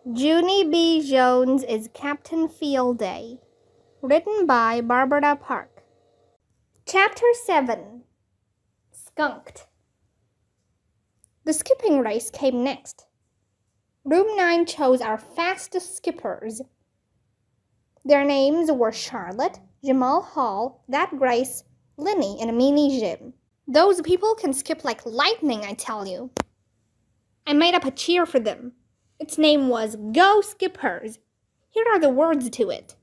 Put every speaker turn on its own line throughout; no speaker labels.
Junie B. Jones is Captain Field Day. Written by Barbara Park. Chapter 7. Skunked. The skipping race came next. Room 9 chose our fastest skippers. Their names were Charlotte, Jamal Hall, That Grace, Linny, and Meanie Jim. Those people can skip like lightning, I tell you. I made up a cheer for them. Its name was Go Skippers. Here are the words to it.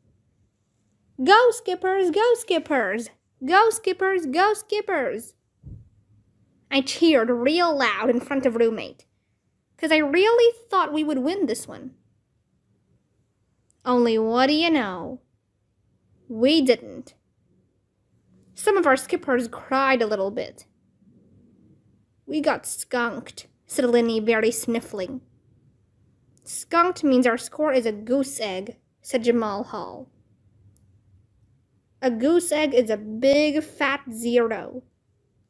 Go Skippers, go Skippers, go Skippers, go Skippers. I cheered real loud in front of roommate, 'cause I really thought we would win this one. Only what do you know? We didn't. Some of our skippers cried a little bit. We got skunked, said Linny, very sniffling. Skunked means our score is a goose egg, said Jamal Hall. A goose egg is a big fat 0,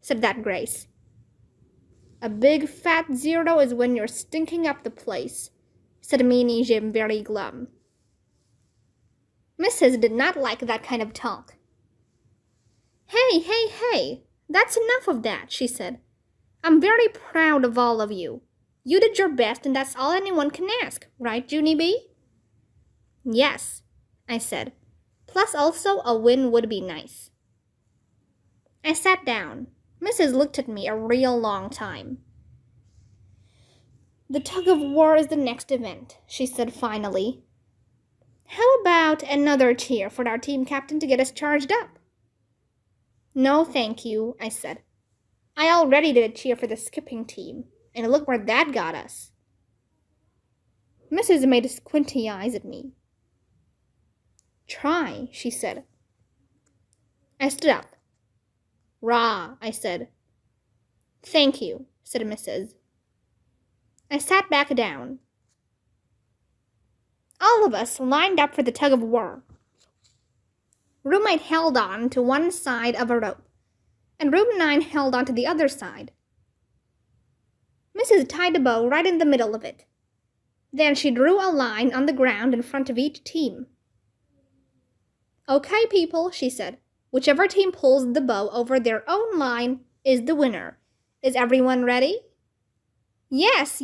said That Grace. A big fat 0 is when you're stinking up the place, said Meanie Jim, very glum. Mrs. did not like that kind of talk. Hey, that's enough of that, she said. I'm very proud of all of you. You did your best and that's all anyone can ask, right, Junie B? Yes, I said. Plus also a win would be nice. I sat down. Mrs. looked at me a real long time. The tug of war is the next event, she said finally. How about another cheer for our team captain to get us charged up? No, thank you, I said. I already did a cheer for the skipping team, and look where that got us. Mrs. made squinty eyes at me. Try, she said. I stood up. Rah, I said. Thank you, said Mrs. I sat back down. All of us lined up for the tug of war. Roommate held on to one side of a rope, and room 9 held on to the other side. Mrs. tied a bow right in the middle of it. Then she drew a line on the ground in front of each team. Okay, people, she said. Whichever team pulls the bow over their own line is the winner. Is everyone ready? Yes,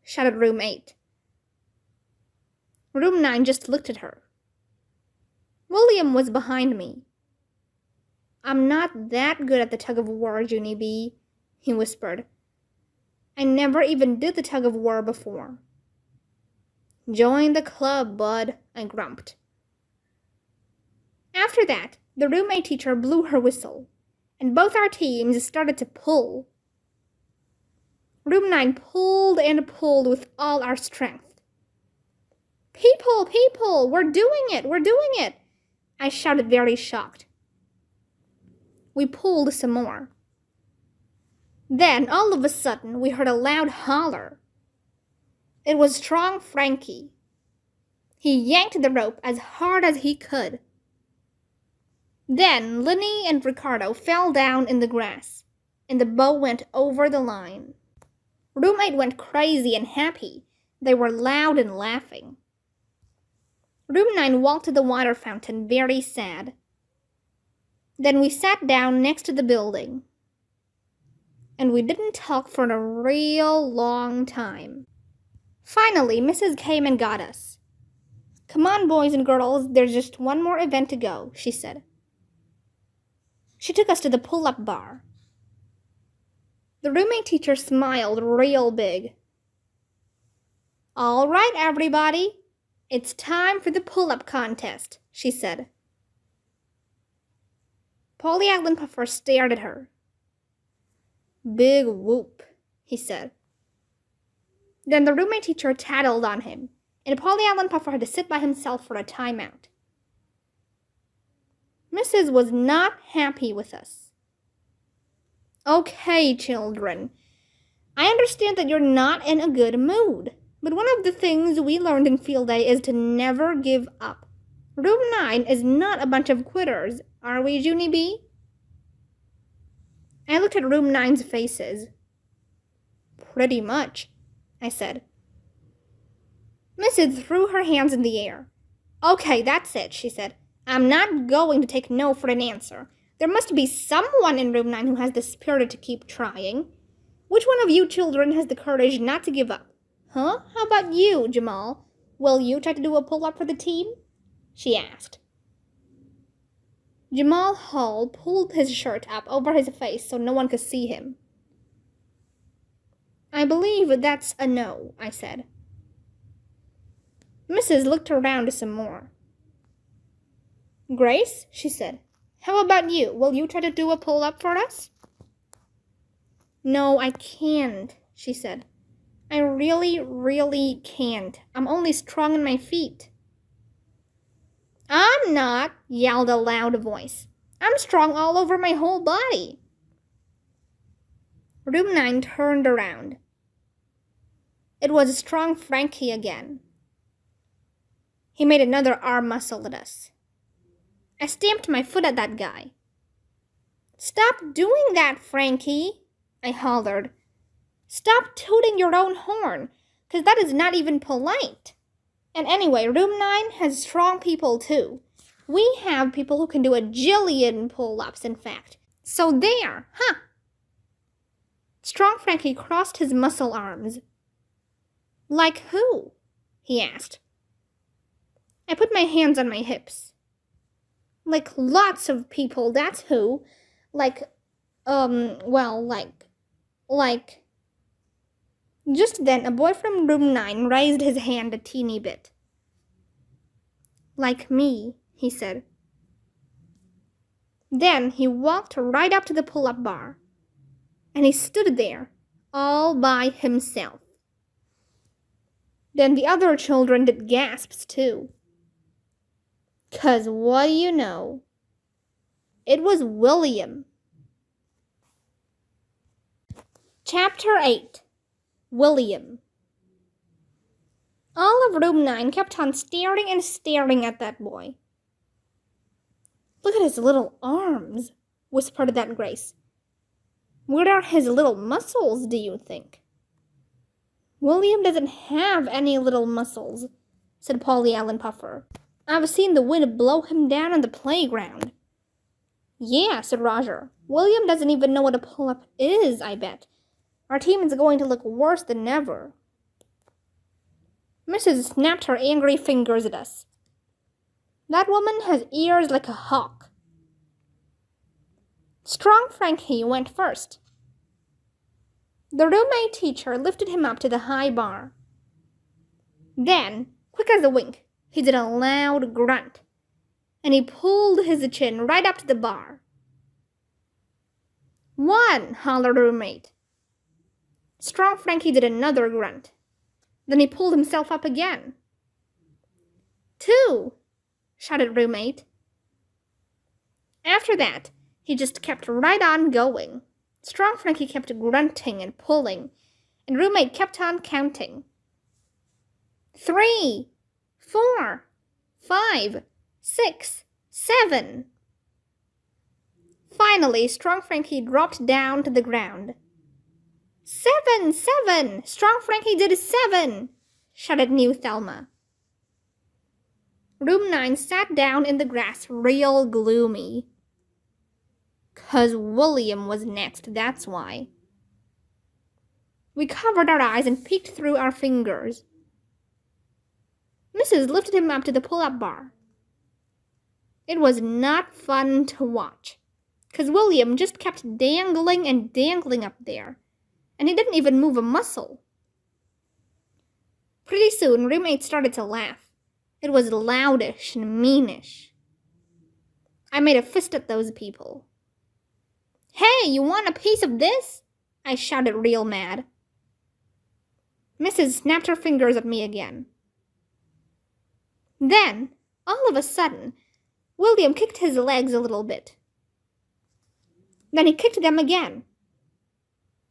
shouted room 8. Room 9 just looked at her. William was behind me. I'm not that good at the tug of war, Junie B, he whispered. I never even did the tug of war before. Join the club, bud, I grumped. After that, the roommate teacher blew her whistle, and both our teams started to pull. Room 9 pulled and pulled with all our strength. People, we're doing it, I shouted, very shocked. We pulled some more. Then, all of a sudden, we heard a loud holler. It was Strong Frankie. He yanked the rope as hard as he could. Then Linny and Ricardo fell down in the grass, and the bow went over the line. Roommate went crazy and happy. They were loud and laughing. Room 9 walked to the water fountain, very sad. Then we sat down next to the building. And we didn't talk for a real long time. Finally, Mrs. came and got us. Come on, boys and girls, there's just one more event to go, she said. She took us to the pull-up bar. The roommate teacher smiled real big. All right, everybody, it's time for the pull-up contest, she said. Polly Allen Puffer stared at her. Big whoop, he said. Then the roommate teacher tattled on him, and Polly Allen Puffer had to sit by himself for a timeout. Mrs. was not happy with us. Okay, children, I understand that you're not in a good mood, but one of the things we learned in field day is to never give up. Room 9 is not a bunch of quitters, are we, Junie B? I looked at room 9's faces. Pretty much, I said. Mrs. threw her hands in the air. Okay, that's it, she said. I'm not going to take no for an answer. There must be someone in room 9 who has the spirit to keep trying. Which one of you children has the courage not to give up? Huh? How about you, Jamal? Will you try to do a pull-up for the team? She asked. Jamal Hall pulled his shirt up over his face so no one could see him. I believe that's a no, I said. Mrs. looked around some more. Grace, she said, how about you? Will you try to do a pull-up for us? No, I can't, she said. I really can't. I'm only strong in my feet. I'm not, yelled a loud voice. I'm strong all over my whole body. Room 9 turned around. It was strong Frankie again. He made another arm muscle at us. I stamped my foot at that guy. Stop doing that, Frankie, I hollered. Stop tooting your own horn, 'cause that is not even polite. And anyway, room 9 has strong people too. We have people who can do a jillion pull-ups, in fact. So there, huh? Strong Frankie crossed his muscle arms. Like who? He asked. I put my hands on my hips. Like lots of people, that's who. Like. Just then, a boy from room 9 raised his hand a teeny bit. Like me, he said. Then he walked right up to the pull-up bar. And he stood there, all by himself. Then the other children did gasps too. 'Cause what do you know? It was William. Chapter 8. William. All of room 9 kept on staring and staring at that boy. Look at his little arms, whispered that Grace. Where are his little muscles, do you think? William doesn't have any little muscles, said Polly Allen Puffer. I've seen the wind blow him down on the playground. Yeah, said Roger. William doesn't even know what a pull-up is, I bet. Our team is going to look worse than ever. Mrs. snapped her angry fingers at us. That woman has ears like a hawk. Strong Frankie went first. The roommate teacher lifted him up to the high bar. Then, quick as a wink, he did a loud grunt, and he pulled his chin right up to the bar. 1, hollered roommate. Strong Frankie did another grunt. Then he pulled himself up again. 2, shouted roommate. After that, he just kept right on going. Strong Frankie kept grunting and pulling, and roommate kept on counting. 3, 4, 5, 6, 7. Finally, Strong Frankie dropped down to the ground. 7, 7! Strong Frankie did 7! Shouted New Thelma. Room 9 sat down in the grass real gloomy. 'Cause William was next, that's why. We covered our eyes and peeked through our fingers. Mrs. lifted him up to the pull-up bar. It was not fun to watch, 'cause William just kept dangling and dangling up there, and he didn't even move a muscle. Pretty soon, roommate started to laugh. It was loudish and meanish. I made a fist at those people. Hey, you want a piece of this? I shouted real mad. Mrs. snapped her fingers at me again. Then, all of a sudden, William kicked his legs a little bit. Then he kicked them again.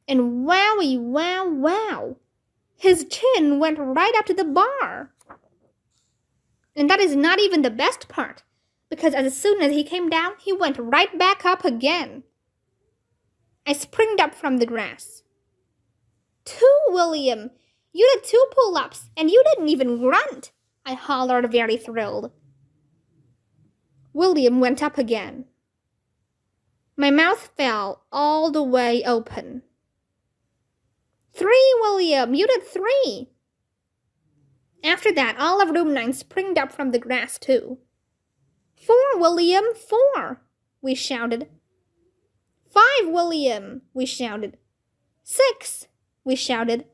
And wowie, wow, wow, his chin went right up to the bar. And that is not even the best part, because as soon as he came down, he went right back up again. I springed up from the grass. 2, William! You did 2 pull-ups, and you didn't even grunt, I hollered, very thrilled. William went up again. My mouth fell all the way open. 3, William! You did 3! After that, all of room 9 springed up from the grass, too. 4, William, 4! We shouted. 5, William! We shouted. 6! We shouted.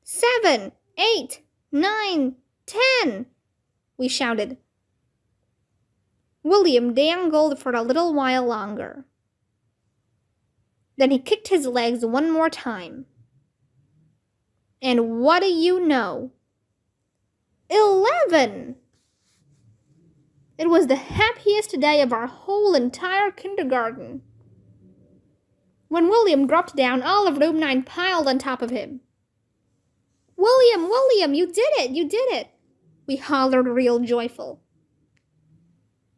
7, 8, 9, 10! We shouted. William dangled for a little while longer. Then he kicked his legs one more time. And what do you know? 11! It was the happiest day of our whole entire kindergarten. When William dropped down, all of room 9 piled on top of him. William, William, you did it, you did it! We hollered, real joyful.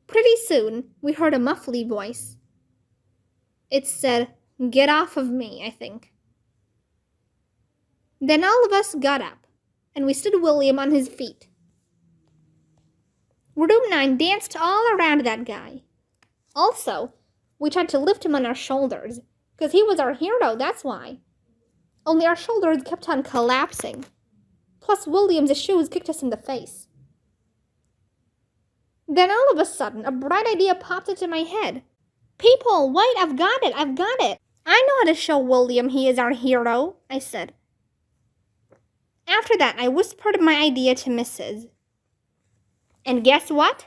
Pretty soon, we heard a muffly voice. It said, "Get off of me," I think. Then all of us got up, and we stood William on his feet. Room 9 danced all around that guy. Also, we tried to lift him on our shoulders, because he was our hero, that's why. Only our shoulders kept on collapsing. Plus, William's shoes kicked us in the face. Then all of a sudden, a bright idea popped into my head. People, wait, I've got it! I know how to show William he is our hero, I said. After that, I whispered my idea to Mrs. And guess what?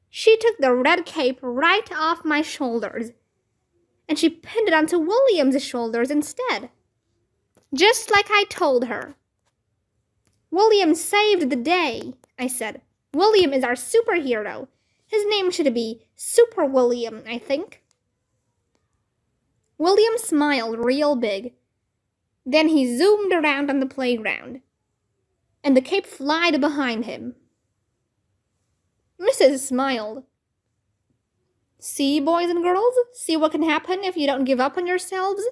She took the red cape right off my shoulders, and she pinned it onto William's shoulders instead. Just like I told her. William saved the day, I said. William is our superhero. His name should be Super William, I think. William smiled real big. Then he zoomed around on the playground, and the cape flied behind him. Mrs. smiled. See, boys and girls? See what can happen if you don't give up on yourselves?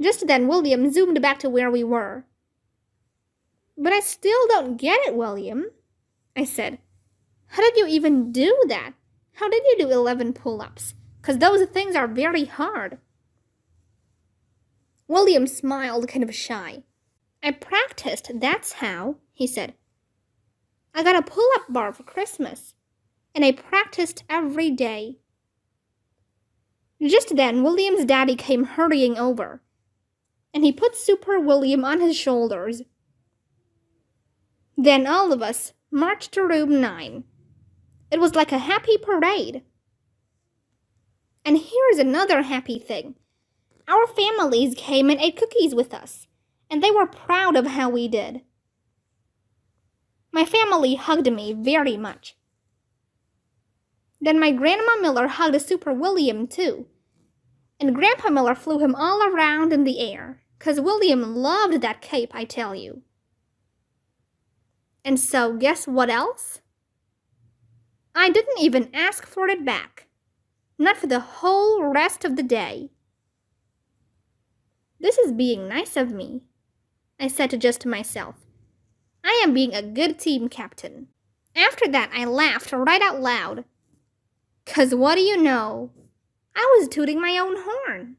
Just then, William zoomed back to where we were. But I still don't get it, William, I said. How did you even do that? How did you do 11 pull-ups? 'Cause those things are very hard. William smiled, kind of shy. I practiced, that's how, he said. I got a pull-up bar for Christmas, and I practiced every day. Just then, William's daddy came hurrying over, and he put Super William on his shoulders. Then all of us marched to room 9. It was like a happy parade. And here's another happy thing. Our families came and ate cookies with us, and they were proud of how we did. My family hugged me very much. Then my Grandma Miller hugged Super William too, and Grandpa Miller flew him all around in the air, 'cause William loved that cape, I tell you. And so, guess what else? I didn't even ask for it back. Not for the whole rest of the day. This is being nice of me, I said to just myself. I am being a good team captain. After that, I laughed right out loud. 'Cause what do you know? I was tooting my own horn.